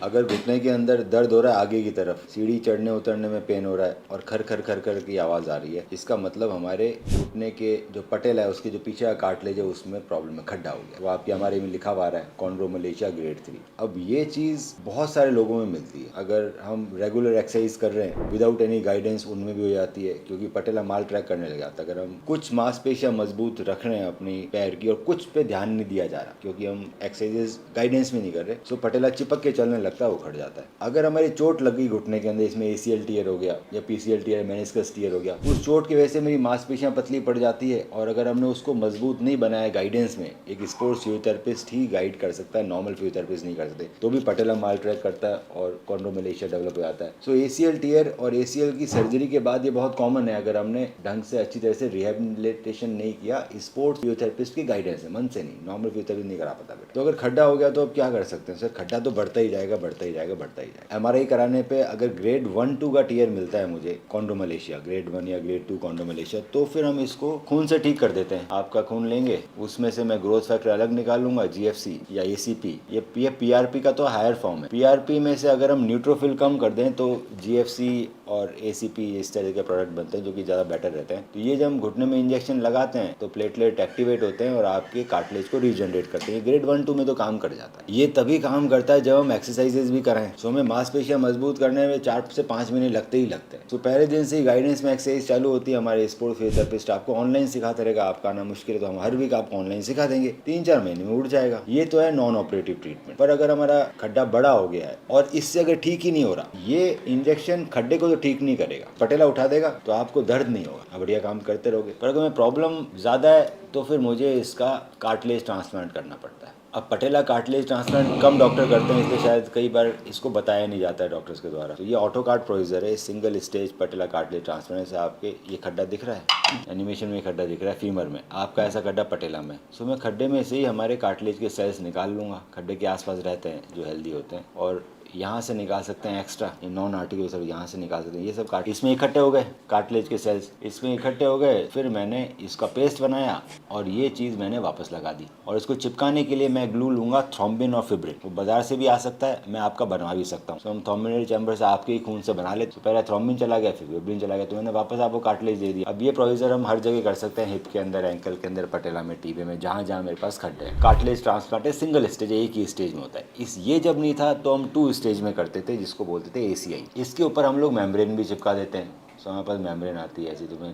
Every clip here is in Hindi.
अगर घुटने के अंदर दर्द हो रहा है आगे की तरफ, सीढ़ी चढ़ने उतरने में पेन हो रहा है और खर खर खर खर की आवाज़ आ रही है, इसका मतलब हमारे घुटने के जो पटेल है उसके जो पीछे का कार्टिलेज है उसमें प्रॉब्लम है, खड्डा हो गया। वो आपके हमारे में लिखा हुआ है कॉन्ड्रोमलेशिया ग्रेड 3। अब ये चीज़ बहुत सारे लोगों में मिलती है। अगर हम रेगुलर एक्सरसाइज कर रहे हैं विदाउट एनी गाइडेंस उनमें भी हो जाती है, क्योंकि पटेला माल ट्रैक करने लग जाता है। अगर हम कुछ मांसपेशियां मजबूत रख रहे हैं अपनी पैर की और कुछ पे ध्यान नहीं दिया जा रहा क्योंकि हम एक्सरसाइजेस गाइडेंस में नहीं कर रहे, सो पटेला चिपक के चलने लगता है, वो खड़ जाता है। अगर हमारी चोट लगी घुटने के अंदर, इसमें ACL टीयर हो गया या PCL टीयर, मेनिस्कस टीयर हो गया, उस चोट की वजह से मेरी मांसपेशियां पतली पड़ जाती है और अगर हमने उसको मजबूत नहीं बनाया गाइडेंस में, एक स्पोर्ट्स फिजियोथेरेपिस्ट ही गाइड कर सकता है, नॉर्मल फिजियोथेरेपिस्ट नहीं कर सकते, तो भी पटेला माल ट्रैक करता है और कॉन्ड्रोमलेशिया डेवलप हो जाता है। सो ACL टीयर और ACL की सर्जरी के बाद ये बहुत कॉमन है अगर हमने ढंग से अच्छी तरह से रिहेबिलिटेशन नहीं किया स्पोर्ट्स फिजियोथेरेपिस्ट की गाइडेंस है, मन से नहीं, नॉर्मल फिजियोथेरेपिस्ट नहीं करा पाता बेटा। तो अगर खड्डा हो गया तो अब क्या कर सकते हैं सर? खड्डा तो बढ़ता ही जाएगा, बढ़ता ही जाएगा, बढ़ता ही जाएगा। MRI कराने पे अगर ग्रेड 1-2 का टीयर मिलता है मुझे कॉन्ड्रोमलेशिया, ग्रेड 1 या ग्रेड 2 कॉन्ड्रोमलेशिया, तो फिर हम इसको खून से ठीक कर देते हैं। आपका खून लेंगे, उसमें से मैं ग्रोथ फैक्टर अलग निकालूंगा, GFC या ACP, ये PRP का तो हायर फॉर्म है। PRP में से अगर हम न्यूट्रोफिल कम कर दें तो GFC और ACP इस तरह के प्रोडक्ट बनते हैं जो कि ज़्यादा बेटर रहते हैं। तो ये जब हम घुटने में इंजेक्शन लगाते हैं तो प्लेटलेट एक्टिवेट होते हैं और आपके कार्टिलेज को रीजनरेट करते हैं। ग्रेड 1-2 में तो काम कर जाता है। ये तभी काम करता है जब हम एक्सरसाइजेज भी कराएं। सो हमें मांसपेशियां मजबूत करने में 4 से 5 महीने लगते ही लगते हैं। तो पहले दिन से ही गाइडेंस में एक्सरसाइज चालू होती है। हमारे स्पोर्ट फिजियोथेरेपिस्ट आपको ऑनलाइन सिखाते रहेगा। आपका आना मुश्किल है तो हम हर वीक आपको ऑनलाइन सिखा देंगे, 3-4 महीने में उठ जाएगा। ये तो है नॉन ऑपरेटिव ट्रीटमेंट। पर अगर हमारा खड्डा बड़ा हो गया है और इससे अगर ठीक ही नहीं हो रहा, ये इंजेक्शन खड्डे को तो ठीक नहीं करेगा, पटेला उठा देगा तो आपको दर्द नहीं होगा, बढ़िया काम करते रहोगे। पर अगर प्रॉब्लम ज़्यादा है तो फिर मुझे इसका कार्टिलेज ट्रांसप्लांट करना पड़ता है। अब पटेला कार्टिलेज ट्रांसप्लांट कम डॉक्टर करते हैं, इसलिए शायद कई बार इसको बताया नहीं जाता है डॉक्टर्स के द्वारा। तो ये ऑटोकार्ट प्रोसीजर है, सिंगल स्टेज पटेला कार्टिलेज ट्रांसप्लांट से आपके ये खड्डा दिख रहा है, एनिमेशन में खड्डा दिख रहा है फीमर में, आपका ऐसा खड्डा पटेला में। सो मैं खड्डे में से ही हमारे कार्टिलेज के सेल्स निकाल लूँगा, खड्डे के आसपास रहते हैं जो हेल्दी होते हैं, और यहाँ से निकाल सकते हैं एक्स्ट्रा, ये नॉन आर्टिकल सब यहाँ से निकाल सकते हैं। ये सब इसमें इकट्ठे हो गए, कार्टिलेज के सेल्स इसमें इकट्ठे हो गए। फिर मैंने इसका पेस्ट बनाया और ये चीज़ मैंने वापस लगा दी। और इसको चिपकाने के लिए मैं ग्लू लूँगा, थ्रोम्बिन और फिब्रिन। वो बाजार से भी आ सकता है, मैं आपका बनवा भी सकता हूँ। तो हम थ्रोम्बिनरी चैम्बर से आपके ही खून से बना लेते। तो पहले थ्रोम्बिन चला गया, फिर फिब्रिन चला गया, तो मैंने वापस आपको कार्टिलेज दे दिया। अब ये प्रोसीजर हम हर जगह कर सकते हैं, हिप के अंदर, एंकल के अंदर, पटेला में, टीबे में, जहाँ जहाँ मेरे पास खड्डे हैं। कार्टिलेज ट्रांसप्लांट है, सिंगल स्टेज, एक ही स्टेज में होता है। ये जब नहीं था तो हम 2 स्टेज में करते थे, जिसको बोलते थे ACI। इसके ऊपर हम लोग मेम्ब्रेन भी चिपका देते हैं। सो हमारे पास मेम्ब्रेन आती है ऐसी, तो मैं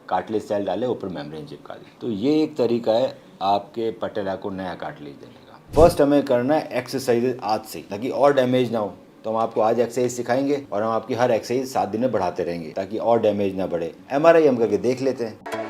कार्टिलेज सेल डाले, ऊपर मेम्ब्रेन चिपका दी। तो ये एक तरीका है आपके पटेला को नया कार्टिलेज देने का। फर्स्ट हमें करना है एक्सरसाइजेज आज से, ताकि और डैमेज ना हो। तो हम आपको आज एक्सरसाइज सिखाएंगे और हम आपकी हर एक्सरसाइज 7 दिन में बढ़ाते रहेंगे ताकि और डैमेज ना बढ़े। MRI हम करके देख लेते हैं।